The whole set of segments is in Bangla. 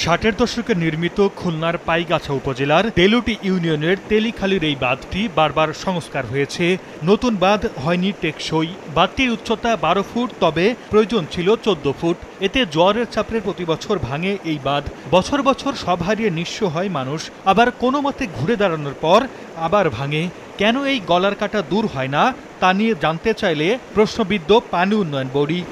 ষাটের দশকে নির্মিত খুলনার পাইগাছা উপজেলার তেলুটি ইউনিয়নের তেলিখালীর এই বাঁধটি বারবার সংস্কার হয়েছে। নতুন বাঁধ হয়নি টেকসই। বাঁধটির উচ্চতা 12 ফুট, তবে প্রয়োজন ছিল 14 ফুট। এতে জোয়ারের চাপে প্রতি বছর ভাঙে এই বাঁধ। বছর বছর সব হারিয়ে নিঃস্ব হয় মানুষ, আবার কোনো মতে ঘুরে দাঁড়ানোর পর আবার ভাঙে। কেন এই গলার কাটা দূর হয় না তা নিয়ে জানতে চাইলে প্রশ্নবিদ্ধ পানি উন্নয়ন বোর্ডই।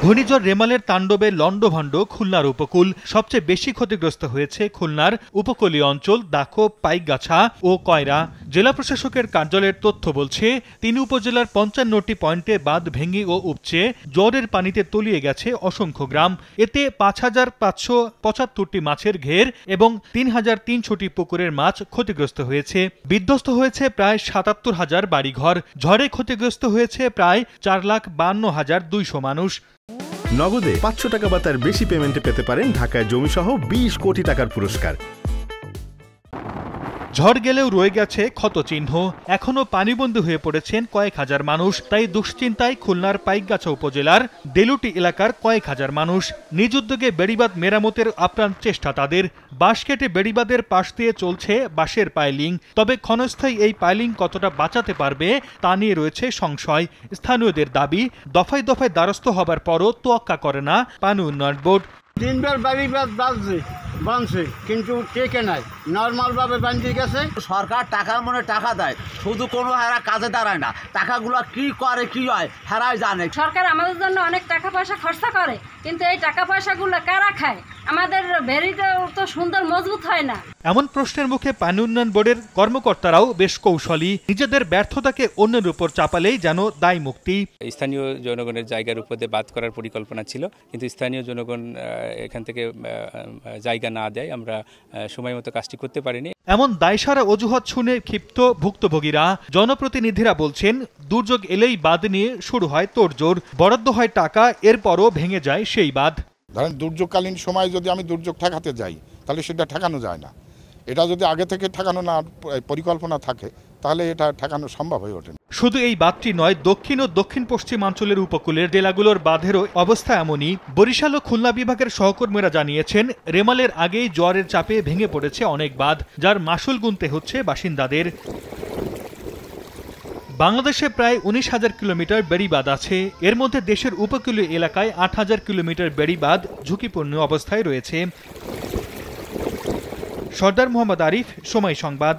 ঘূর্ণিঝড় রেমালের তাণ্ডবে লন্ডভন্ড খুলনার উপকূল। সবচেয়ে বেশি ক্ষতিগ্রস্ত হয়েছে খুলনার উপকূলীয় অঞ্চল দাখো, পাইকগাছা ও কয়রা। জেলা প্রশাসকের কার্যালয়ের তথ্য বলছে, ৩ উপজেলার ৫৫টি পয়েন্টে বাঁধ ভেঙে ও উপচে জোয়ারের পানিতে তলিয়ে গেছে অসংখ্য গ্রাম। এতে ৫,৫৭৫টি মাছের ঘের এবং ৩,৩০০টি পুকুরের মাছ ক্ষতিগ্রস্ত হয়েছে। বিধ্বস্ত হয়েছে প্রায় ৭৭,০০০ বাড়িঘর। ঝড়ে ক্ষতিগ্রস্ত হয়েছে প্রায় ৪,৫২,২০০ মানুষ। নগদে ৫০০ টাকা বা তার বেশি পেমেন্টে পেতে পারেন ঢাকায় জমিসহ ২০ কোটি টাকার পুরস্কার। ঝড় গেলেও রয়ে গেছে ক্ষতচিহ্ন। এখনো পানিবন্দী হয়ে পড়েছেন কয়েক হাজার মানুষ। তাই দুশ্চিন্তায় খুলনার পাইকগাছা উপজেলার দেলুটি এলাকার কয়েক হাজার মানুষ। নিজ উদ্যোগে বেড়িবাঁধ মেরামতের আপ্রাণ চেষ্টা তাদের। বাঁশ কেটে বেড়িবাঁধের পাশ দিয়ে চলছে বাঁশের পাইলিং। তবে ক্ষণস্থায়ী এই পাইলিং কতটা বাঁচাতে পারবে তা নিয়ে রয়েছে সংশয়। স্থানীয়দের দাবি, দফায় দফায় দ্বারস্থ হবার পরও তোয়াক্কা করে না পানি উন্নয়ন বোর্ড। তিনবার বেড়িবাঁধ বাঁধছে কিন্তু টেকে নাই, নর্মাল ভাবে বাঁধতে গেছে। সরকার টাকার মনে টাকা দেয়, শুধু কোনো হারা কাজে দাঁড়ায় না। টাকাগুলো কি করে কি হয় হারাই জানে। সরকার আমাদের জন্য অনেক টাকা পয়সা খরচা করে, কিন্তু এই টাকা পয়সাগুলো কারা খায়? আমাদের ভেরিটা তো সুন্দর মজবুত হয় না। এমন প্রশ্নের মুখে পানি উন্নয়ন বোর্ডের কর্মকর্তারাও বেশ কৌশলী। নিজেদের ব্যর্থতাকে অন্যের উপর চাপালেই যেন দায় মুক্তি। স্থানীয় জনগণের জায়গার উপর দিয়ে বাদ করার পরিকল্পনা ছিল, কিন্তু স্থানীয় জনগণ এখান থেকে জায়গা না দেয় আমরা সময় মতো কাজটি করতে পারিনি। এমন দায়সারা অজুহাত শুনে ক্ষিপ্ত ভুক্তভোগীরা। জনপ্রতিনিধিরা বলছেন, দুর্যোগ এলেই বাঁধ নিয়ে শুরু হয় তোড়জোড়। বরাদ্দ হয় টাকা, এরপরও ভেঙে যায় সেই বাঁধ। ধরেন দুর্যোগকালীন সময় যদি আমি দুর্যোগ ঠেকাতে যাই, তাহলে সেটা ঠেকানো যায় না। এটা যদি আগে থেকে ঠেকানো না পরিকল্পনা থাকে, তাহলে এটা ঠেকানো সম্ভব হয়ে ওঠে না। শুধু এই বাঁধটি নয়, দক্ষিণ ও দক্ষিণ পশ্চিমাঞ্চলের উপকূলের জেলাগুলোর বাঁধেরও অবস্থা এমনই। বরিশাল ও খুলনা বিভাগের সহকর্মীরা জানিয়েছেন, রেমালের আগেই জোয়ারের চাপে ভেঙে পড়েছে অনেক বাঁধ, যার মাশুল গুনতে হচ্ছে বাসিন্দাদের। বাংলাদেশে প্রায় ১৯,০০০ কিলোমিটার বেড়িবাঁধ আছে। এর মধ্যে দেশের উপকূলীয় এলাকায় ৮,০০০ কিলোমিটার বেড়িবাঁধ ঝুঁকিপূর্ণ অবস্থায় রয়েছে। সর্দার মোহাম্মদ আরিফ, সময় সংবাদ।